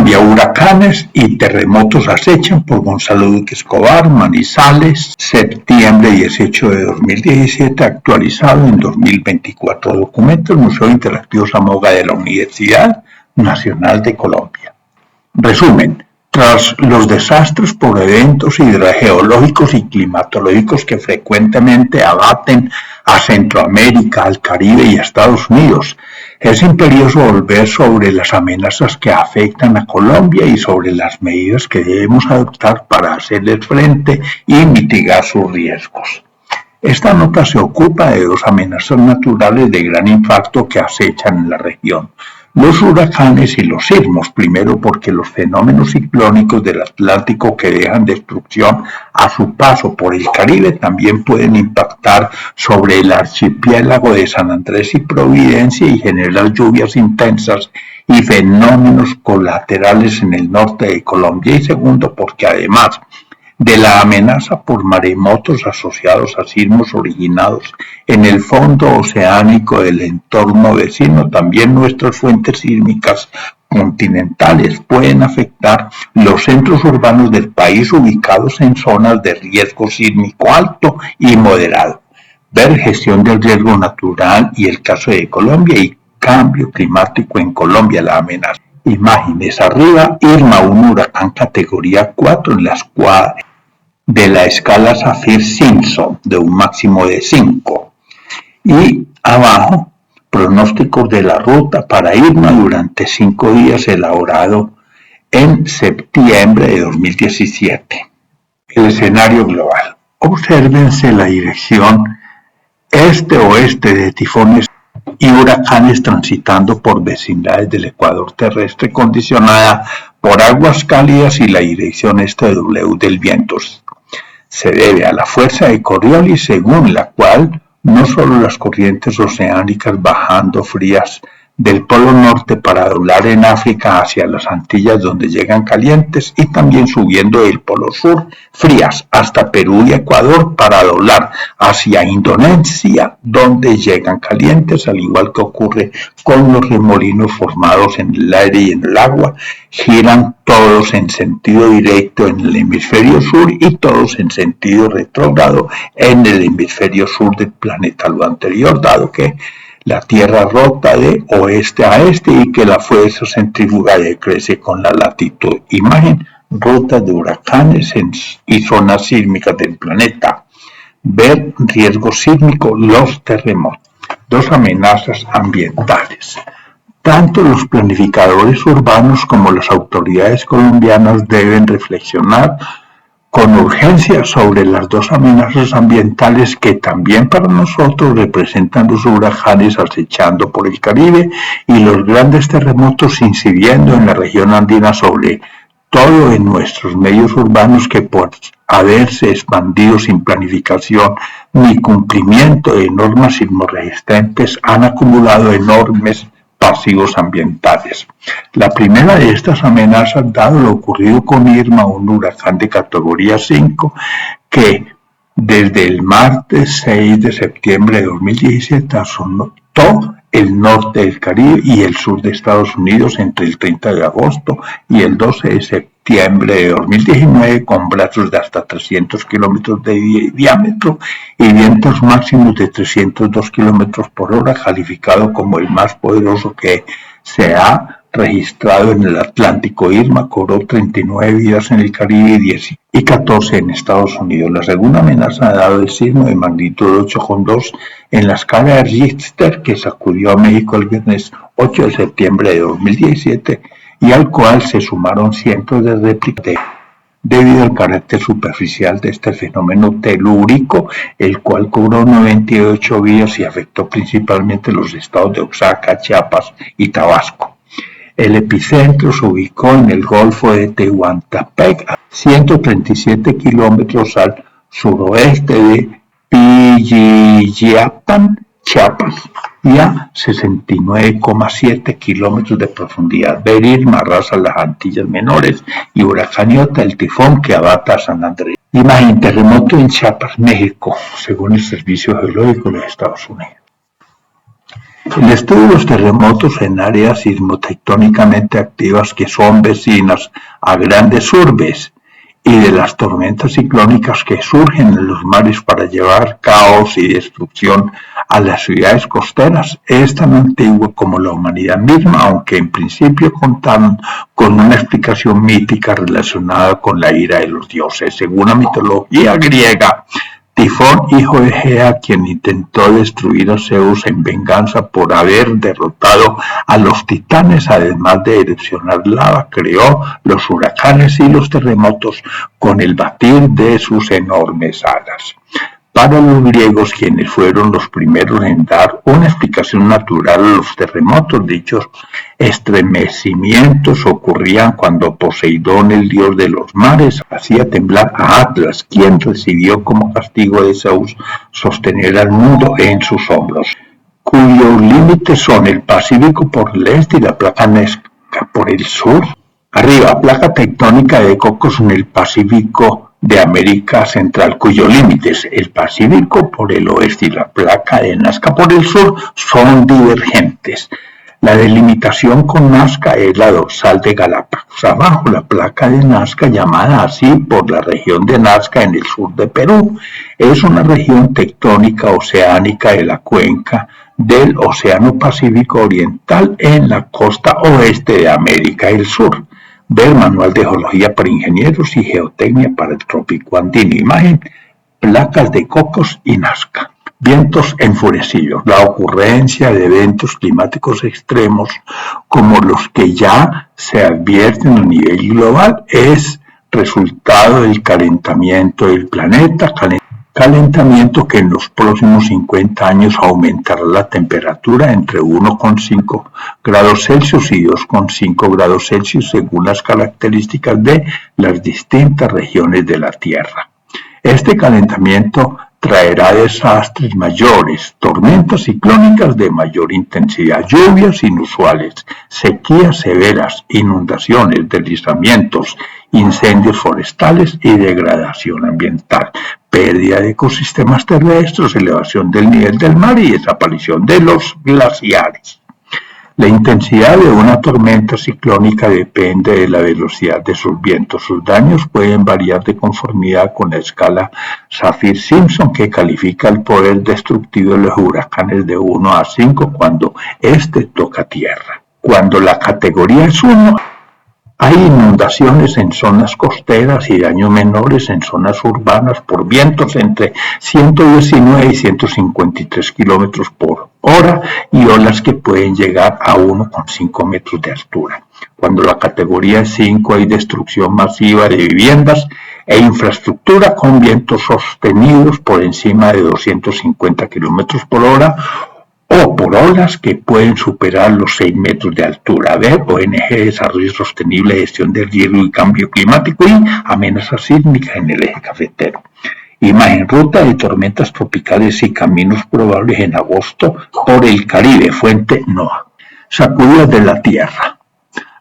Colombia, huracanes y terremotos acechan por Gonzalo Duque Escobar, Manizales, septiembre 18 de 2017, actualizado en 2024. Documento del Museo Interactivo Zamoga de la Universidad Nacional de Colombia. Resumen. Tras los desastres por eventos hidrogeológicos y climatológicos que frecuentemente abaten a Centroamérica, al Caribe y a Estados Unidos, es imperioso volver sobre las amenazas que afectan a Colombia y sobre las medidas que debemos adoptar para hacerles frente y mitigar sus riesgos. Esta nota se ocupa de dos amenazas naturales de gran impacto que acechan en la región: los huracanes y los sismos. Primero, porque los fenómenos ciclónicos del Atlántico que dejan destrucción a su paso por el Caribe también pueden impactar sobre el archipiélago de San Andrés y Providencia y generar lluvias intensas y fenómenos colaterales en el norte de Colombia. Y segundo, porque además de la amenaza por maremotos asociados a sismos originados en el fondo oceánico del entorno vecino, también nuestras fuentes sísmicas continentales pueden afectar los centros urbanos del país ubicados en zonas de riesgo sísmico alto y moderado. Ver gestión del riesgo natural y el caso de Colombia y cambio climático en Colombia, la amenaza. Imágenes arriba, Irma, un huracán categoría 4 en las cuadras de la escala Saffir-Simpson, de un máximo de 5. Y abajo, pronósticos de la ruta para Irma durante 5 días, elaborado en septiembre de 2017. El escenario global. Obsérvense la dirección este-oeste de tifones y huracanes transitando por vecindades del ecuador terrestre, condicionada por aguas cálidas, y la dirección este-W del viento. Se debe a la fuerza de Coriolis, según la cual no solo las corrientes oceánicas bajando frías del Polo Norte para doblar en África hacia las Antillas, donde llegan calientes, y también subiendo del Polo Sur frías hasta Perú y Ecuador para doblar hacia Indonesia, donde llegan calientes, al igual que ocurre con los remolinos formados en el aire y en el agua, giran todos en sentido directo en el hemisferio sur y todos en sentido retrógrado en el hemisferio sur del planeta. Lo anterior, dado que la Tierra rota de oeste a este y que la fuerza centrífuga decrece con la latitud. Imagen: rutas de huracanes y zonas sísmicas del planeta. Ver riesgo sísmico, los terremotos. Dos amenazas ambientales. Tanto los planificadores urbanos como las autoridades colombianas deben reflexionar con urgencia sobre las dos amenazas ambientales que también para nosotros representan los huracanes acechando por el Caribe y los grandes terremotos incidiendo en la región andina, sobre todo en nuestros medios urbanos, que por haberse expandido sin planificación ni cumplimiento de normas sismorresistentes han acumulado enormes pasivos ambientales. La primera de estas amenazas, dado lo ocurrido con Irma, un huracán de categoría 5, que desde el martes 6 de septiembre de 2017 azotó el norte del Caribe y el sur de Estados Unidos entre el 30 de agosto y el 12 de septiembre de 2019, con brazos de hasta 300 kilómetros de diámetro y vientos máximos de 302 kilómetros por hora, calificado como el más poderoso que se ha registrado en el Atlántico. Irma cobró 39 vidas en el Caribe y 14 en Estados Unidos. La segunda amenaza ha dado el sismo de magnitud 8,2 en la escala de Richter, que sacudió a México el viernes 8 de septiembre de 2017 y al cual se sumaron cientos de réplicas debido al carácter superficial de este fenómeno telúrico, el cual cobró 98 vidas y afectó principalmente los estados de Oaxaca, Chiapas y Tabasco. El epicentro se ubicó en el Golfo de Tehuantepec, a 137 kilómetros al suroeste de Pijijiapan, Chiapas, y a 69,7 kilómetros de profundidad. Ver Irma arrasa las Antillas Menores y huracán Iota, el tifón que abata a San Andrés. Imagen: terremoto en Chiapas, México, según el Servicio Geológico de los Estados Unidos. El estudio de los terremotos en áreas sismotectónicamente activas que son vecinas a grandes urbes y de las tormentas ciclónicas que surgen en los mares para llevar caos y destrucción a las ciudades costeras es tan antiguo como la humanidad misma, aunque en principio contaban con una explicación mítica relacionada con la ira de los dioses. Según la mitología griega, Tifón, hijo de Gea, quien intentó destruir a Zeus en venganza por haber derrotado a los titanes, además de erupcionar lava, creó los huracanes y los terremotos con el batir de sus enormes alas. Para los griegos, quienes fueron los primeros en dar una explicación natural a los terremotos, dichos estremecimientos ocurrían cuando Poseidón, el dios de los mares, hacía temblar a Atlas, quien recibió como castigo de Zeus sostener al mundo en sus hombros, cuyos límites son el Pacífico por el este y la placa Nazca por el sur. Arriba, placa tectónica de Cocos en el Pacífico de América Central, cuyos límites, el Pacífico por el oeste y la placa de Nazca por el sur, son divergentes. La delimitación con Nazca es la dorsal de Galápagos. Abajo, la placa de Nazca, llamada así por la región de Nazca en el sur de Perú, es una región tectónica oceánica de la cuenca del Océano Pacífico Oriental en la costa oeste de América del Sur. Ver Manual de Geología para Ingenieros y Geotecnia para el Trópico Andino. Imagen, placas de Cocos y Nazca. Vientos enfurecidos. La ocurrencia de eventos climáticos extremos como los que ya se advierten a nivel global es resultado del calentamiento del planeta, calentamiento que en los próximos 50 años aumentará la temperatura entre 1,5 grados Celsius y 2,5 grados Celsius según las características de las distintas regiones de la Tierra. Este calentamiento traerá desastres mayores, tormentas ciclónicas de mayor intensidad, lluvias inusuales, sequías severas, inundaciones, deslizamientos, incendios forestales y degradación ambiental, pérdida de ecosistemas terrestres, elevación del nivel del mar y desaparición de los glaciares. La intensidad de una tormenta ciclónica depende de la velocidad de sus vientos. Sus daños pueden variar de conformidad con la escala Saffir-Simpson, que califica el poder destructivo de los huracanes de 1 a 5 cuando este toca tierra. Cuando la categoría es 1, hay inundaciones en zonas costeras y daños menores en zonas urbanas por vientos entre 119 y 153 kilómetros por hora y olas que pueden llegar a 1,5 metros de altura. Cuando la categoría es 5 hay destrucción masiva de viviendas e infraestructura con vientos sostenidos por encima de 250 kilómetros por hora o por olas que pueden superar los 6 metros de altura. Ver ONG Desarrollo Sostenible, Gestión del Riesgo y Cambio Climático y amenazas sísmicas en el eje cafetero. Imagen, ruta de tormentas tropicales y caminos probables en agosto por el Caribe, fuente NOAA. Sacudidas de la Tierra.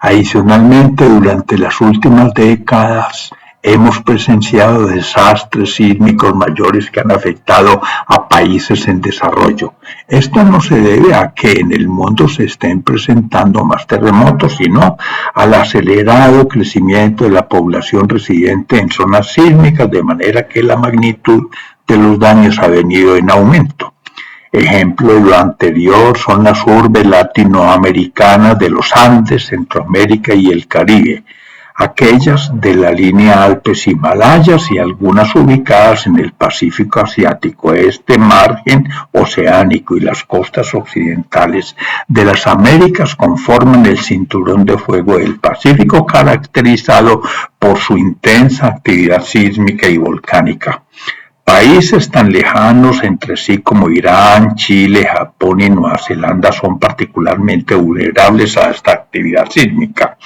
Adicionalmente, durante las últimas décadas hemos presenciado desastres sísmicos mayores que han afectado a países en desarrollo. Esto no se debe a que en el mundo se estén presentando más terremotos, sino al acelerado crecimiento de la población residente en zonas sísmicas, de manera que la magnitud de los daños ha venido en aumento. Ejemplo de lo anterior son las urbes latinoamericanas de los Andes, Centroamérica y el Caribe, aquellas de la línea Alpes-Himalayas y algunas ubicadas en el Pacífico Asiático, este margen oceánico y las costas occidentales de las Américas conforman el cinturón de fuego del Pacífico, caracterizado por su intensa actividad sísmica y volcánica. Países tan lejanos entre sí como Irán, Chile, Japón y Nueva Zelanda son particularmente vulnerables a esta actividad sísmica.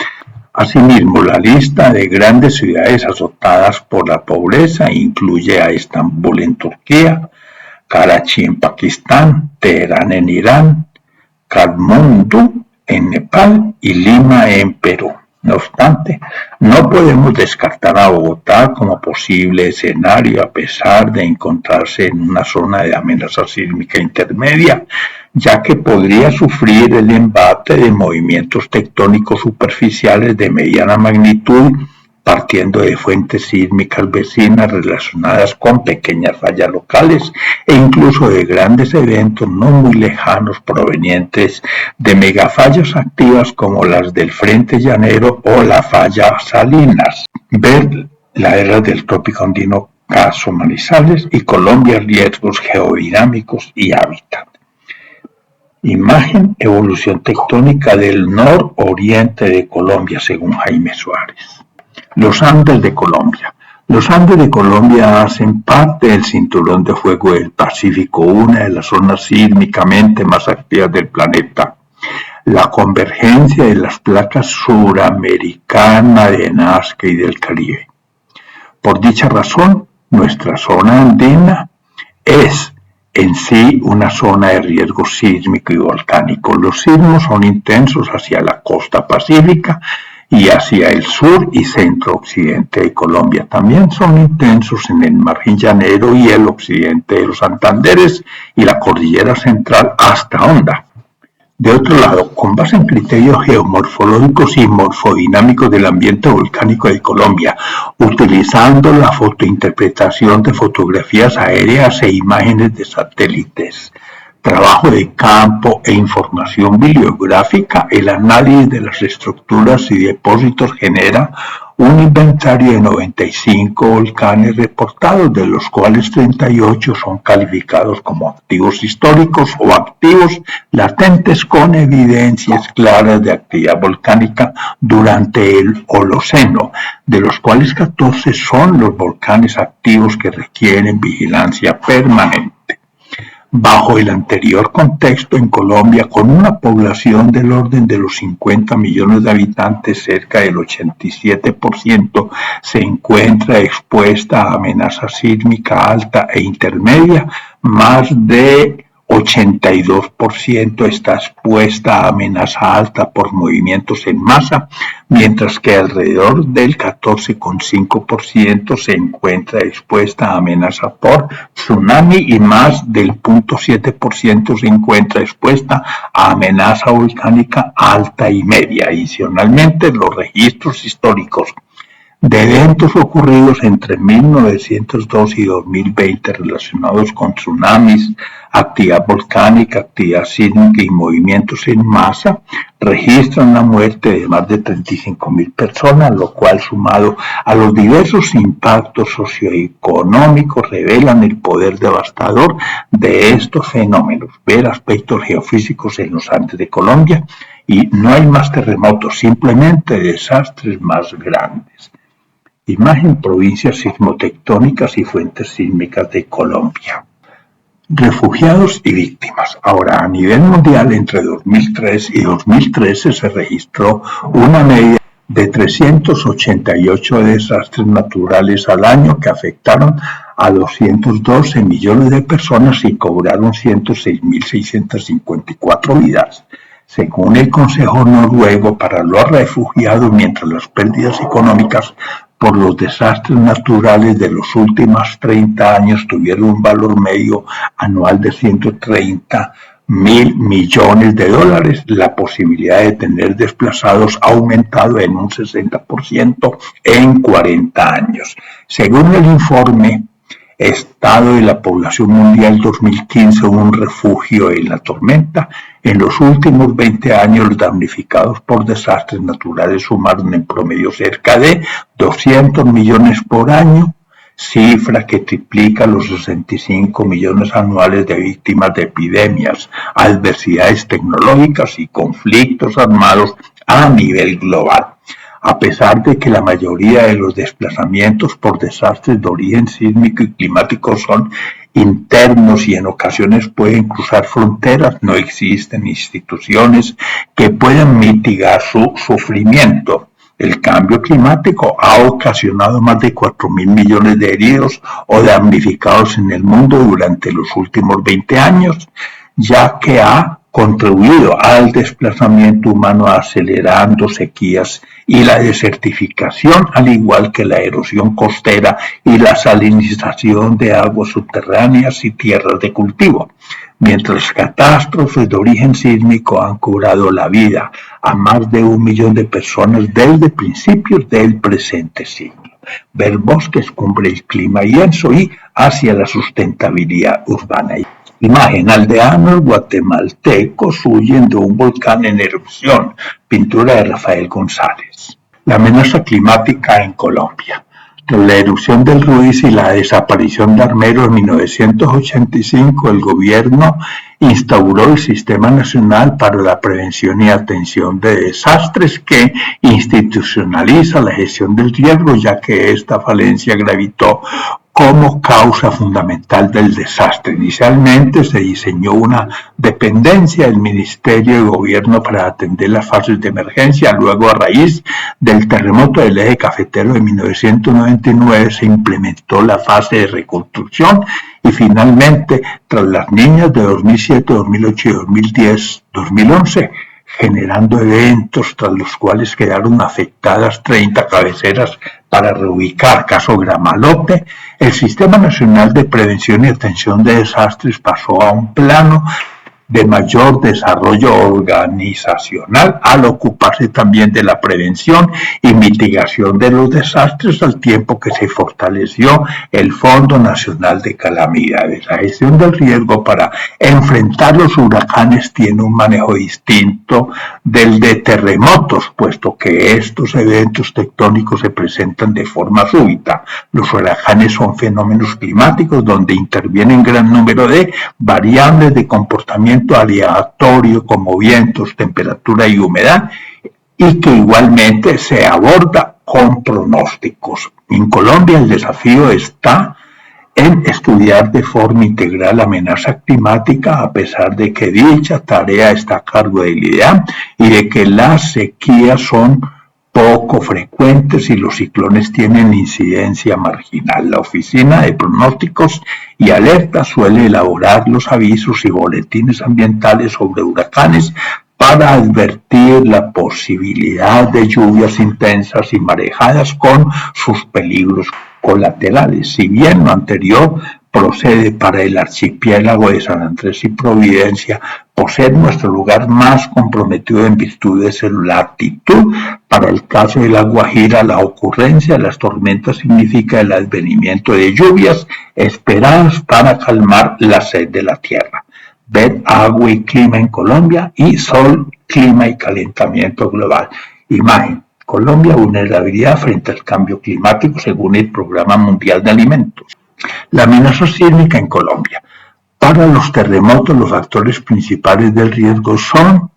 Asimismo, la lista de grandes ciudades azotadas por la pobreza incluye a Estambul en Turquía, Karachi en Pakistán, Teherán en Irán, Katmandú en Nepal y Lima en Perú. No obstante, no podemos descartar a Bogotá como posible escenario a pesar de encontrarse en una zona de amenaza sísmica intermedia ya que podría sufrir el embate de movimientos tectónicos superficiales de mediana magnitud, partiendo de fuentes sísmicas vecinas relacionadas con pequeñas fallas locales e incluso de grandes eventos no muy lejanos provenientes de megafallas activas como las del Frente Llanero o la falla Salinas. Ver la era del trópico andino, caso Manizales, y Colombia, riesgos geodinámicos y hábitat. Imagen: evolución tectónica del nororiente de Colombia según Jaime Suárez. Los Andes de Colombia. Los Andes de Colombia hacen parte del cinturón de fuego del Pacífico, una de las zonas sísmicamente más activas del planeta. La convergencia de las placas suramericana de Nazca y del Caribe. Por dicha razón, nuestra zona andina es en sí una zona de riesgo sísmico y volcánico. Los sismos son intensos hacia la costa pacífica y hacia el sur y centro-occidente de Colombia. También son intensos en el margen llanero y el occidente de los Santanderes y la cordillera central hasta Honda. De otro lado, con base en criterios geomorfológicos y morfodinámicos del ambiente volcánico de Colombia, utilizando la fotointerpretación de fotografías aéreas e imágenes de satélites, trabajo de campo e información bibliográfica, el análisis de las estructuras y depósitos genera un inventario de 95 volcanes reportados, de los cuales 38 son calificados como activos históricos o activos latentes con evidencias claras de actividad volcánica durante el Holoceno, de los cuales 14 son los volcanes activos que requieren vigilancia permanente. Bajo el anterior contexto, en Colombia, con una población del orden de los 50 millones de habitantes, cerca del 87% se encuentra expuesta a amenaza sísmica alta e intermedia, más de 82% está expuesta a amenaza alta por movimientos en masa, mientras que alrededor del 14,5% se encuentra expuesta a amenaza por tsunami y más del 0,7% se encuentra expuesta a amenaza volcánica alta y media. Adicionalmente, los registros históricos de eventos ocurridos entre 1902 y 2020 relacionados con tsunamis, actividad volcánica, actividad sísmica y movimientos en masa registran la muerte de más de 35,000 personas, lo cual, sumado a los diversos impactos socioeconómicos, revelan el poder devastador de estos fenómenos. Ver aspectos geofísicos en los Andes de Colombia, y no hay más terremotos, simplemente desastres más grandes. Imagen: provincias sismotectónicas y fuentes sísmicas de Colombia. Refugiados y víctimas. Ahora, a nivel mundial, entre 2003 y 2013 se registró una media de 388 desastres naturales al año que afectaron a 212 millones de personas y cobraron 106.654 vidas. Según el Consejo Noruego para los Refugiados, mientras las pérdidas económicas por los desastres naturales de los últimos 30 años tuvieron un valor medio anual de 130.000 millones de dólares, la posibilidad de tener desplazados ha aumentado en un 60% en 40 años. Según el informe Estado de la Población Mundial 2015, un refugio en la tormenta, en los últimos 20 años los damnificados por desastres naturales sumaron en promedio cerca de 200 millones por año, cifra que triplica los 65 millones anuales de víctimas de epidemias, adversidades tecnológicas y conflictos armados a nivel global. A pesar de que la mayoría de los desplazamientos por desastres de origen sísmico y climático son internos y en ocasiones pueden cruzar fronteras, no existen instituciones que puedan mitigar su sufrimiento. El cambio climático ha ocasionado más de 4.000 millones de heridos o damnificados en el mundo durante los últimos 20 años, ya que ha contribuido al desplazamiento humano acelerando sequías y la desertificación, al igual que la erosión costera y la salinización de aguas subterráneas y tierras de cultivo. mientras las catástrofes de origen sísmico han cobrado la vida a más de 1 millón de personas desde principios del presente siglo. Ver bosques, cumbre el clima y eso y hacia la sustentabilidad urbana. Imagen: aldeanos guatemaltecos huyen de un volcán en erupción. Pintura de Rafael González. La amenaza climática en Colombia. Tras la erupción del Ruiz y la desaparición de Armero en 1985, el gobierno instauró el Sistema Nacional para la Prevención y Atención de Desastres, que institucionaliza la gestión del riesgo, ya que esta falencia gravitó como causa fundamental del desastre. Inicialmente se diseñó una dependencia del Ministerio de Gobierno para atender las fases de emergencia. Luego, a raíz del terremoto del eje cafetero de 1999, se implementó la fase de reconstrucción y finalmente, tras las niñas de 2007, 2008 y 2011, generando eventos tras los cuales quedaron afectadas 30 cabeceras para reubicar, caso Gramalote, el Sistema Nacional de Prevención y Atención de Desastres pasó a un plano de mayor desarrollo organizacional al ocuparse también de la prevención y mitigación de los desastres, al tiempo que se fortaleció el Fondo Nacional de Calamidades. La gestión del riesgo para enfrentar los huracanes tiene un manejo distinto del de terremotos, puesto que estos eventos tectónicos se presentan de forma súbita. Los huracanes son fenómenos climáticos donde intervienen gran número de variables de comportamiento aleatorio como vientos, temperatura y humedad, y que igualmente se aborda con pronósticos. En Colombia el desafío está en estudiar de forma integral la amenaza climática, a pesar de que dicha tarea está a cargo del IDEAM y de que las sequías son poco frecuentes y los ciclones tienen incidencia marginal. La Oficina de Pronósticos y Alertas suele elaborar los avisos y boletines ambientales sobre huracanes para advertir la posibilidad de lluvias intensas y marejadas con sus peligros colaterales. Si bien lo anterior procede para el archipiélago de San Andrés y Providencia, por ser nuestro lugar más comprometido en virtud de su latitud, para el caso de La Guajira, la ocurrencia de las tormentas significa el advenimiento de lluvias esperadas para calmar la sed de la tierra. Ver agua y clima en Colombia y sol, clima y calentamiento global. Imagen: Colombia, vulnerabilidad frente al cambio climático según el Programa Mundial de Alimentos. La amenaza sísmica en Colombia. Para los terremotos, los factores principales del riesgo son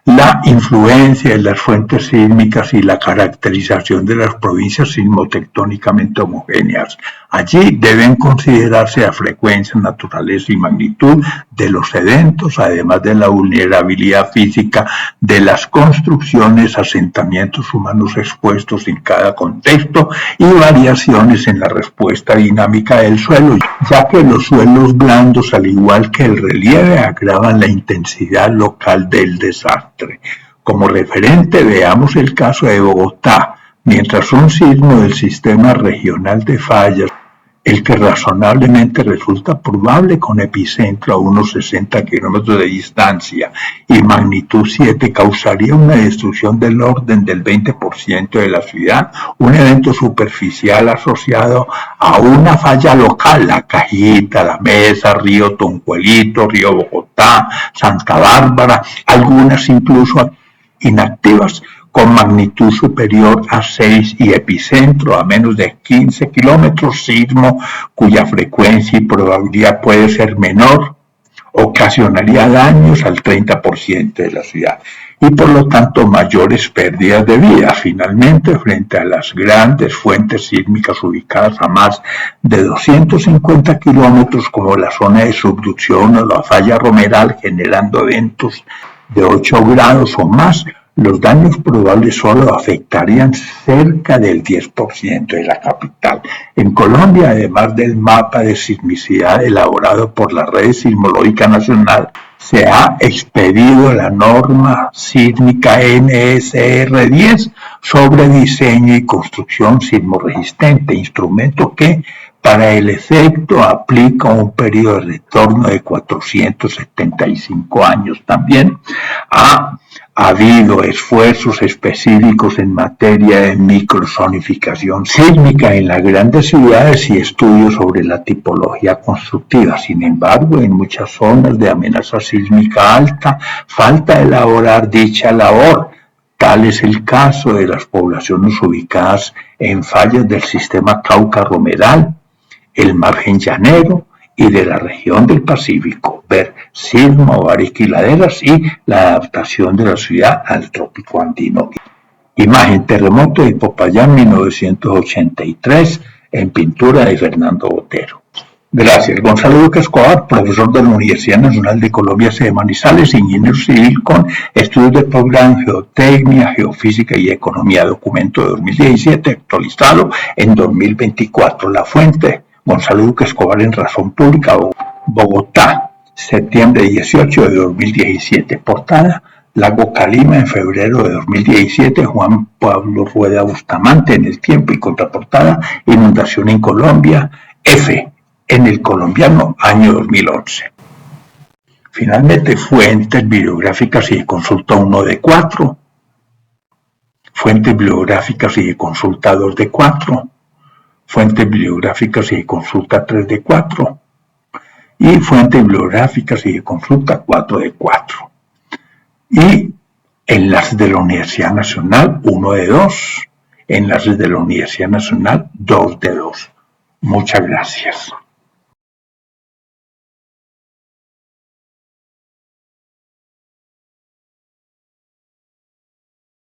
la influencia de las fuentes sísmicas y la caracterización de las provincias sismotectónicamente homogéneas. Allí deben considerarse la frecuencia, naturaleza y magnitud de los eventos, además de la vulnerabilidad física de las construcciones, asentamientos humanos expuestos en cada contexto y variaciones en la respuesta dinámica del suelo, ya que los suelos blandos, al igual que el relieve, agravan la intensidad local del desastre. Como referente, veamos el caso de Bogotá. Mientras un sismo del sistema regional de fallas, el que razonablemente resulta probable con epicentro a unos 60 kilómetros de distancia y magnitud 7, causaría una destrucción del orden del 20% de la ciudad, un evento superficial asociado a una falla local, La Cajita, La Mesa, Río Toncuelito, Río Bogotá, Santa Bárbara, algunas incluso inactivas, con magnitud superior a 6 y epicentro a menos de 15 kilómetros, sismo cuya frecuencia y probabilidad puede ser menor, ocasionaría daños al 30% de la ciudad y por lo tanto mayores pérdidas de vida. Finalmente, frente a las grandes fuentes sísmicas ubicadas a más de 250 kilómetros como la zona de subducción o la falla Romeral, generando eventos de 8 grados o más, los daños probables solo afectarían cerca del 10% de la capital. En Colombia, además del mapa de sismicidad elaborado por la Red Sismológica Nacional, se ha expedido la norma sísmica NSR 10 sobre diseño y construcción sismoresistente, instrumento que Para el efecto aplica un periodo de retorno de 475 años. También ha habido esfuerzos específicos en materia de microzonificación sísmica en las grandes ciudades y estudios sobre la tipología constructiva. Sin embargo, en muchas zonas de amenaza sísmica alta, falta elaborar dicha labor. Tal es el caso de las poblaciones ubicadas en fallas del sistema Cauca-Romeral, el margen llanero y de la región del Pacífico, ver sismo, barranquiladeras y la adaptación de la ciudad al trópico andino. Imagen: terremoto de Popayán 1983, en pintura de Fernando Botero. Gracias. Gonzalo Duque Escobar, profesor de la Universidad Nacional de Colombia, sede Manizales, ingeniero civil con estudios de posgrado en geotecnia, geofísica y economía. Documento de 2017, actualizado en 2024. La fuente: Gonzalo Duque Escobar en Razón Pública, Bogotá, septiembre 18 de 2017. Portada: Lago Calima en febrero de 2017, Juan Pablo Rueda Bustamante en El Tiempo, y contraportada: Inundación en Colombia, F. en El Colombiano, año 2011. Finalmente, fuentes bibliográficas y de consulta 1 de 4, fuentes bibliográficas y de consulta 2 de 4, fuentes bibliográficas y de consulta 3 de 4, y fuentes bibliográficas y de consulta 4 de 4. Y enlaces de la Universidad Nacional 1 de 2, enlaces de la Universidad Nacional 2 de 2. Muchas gracias.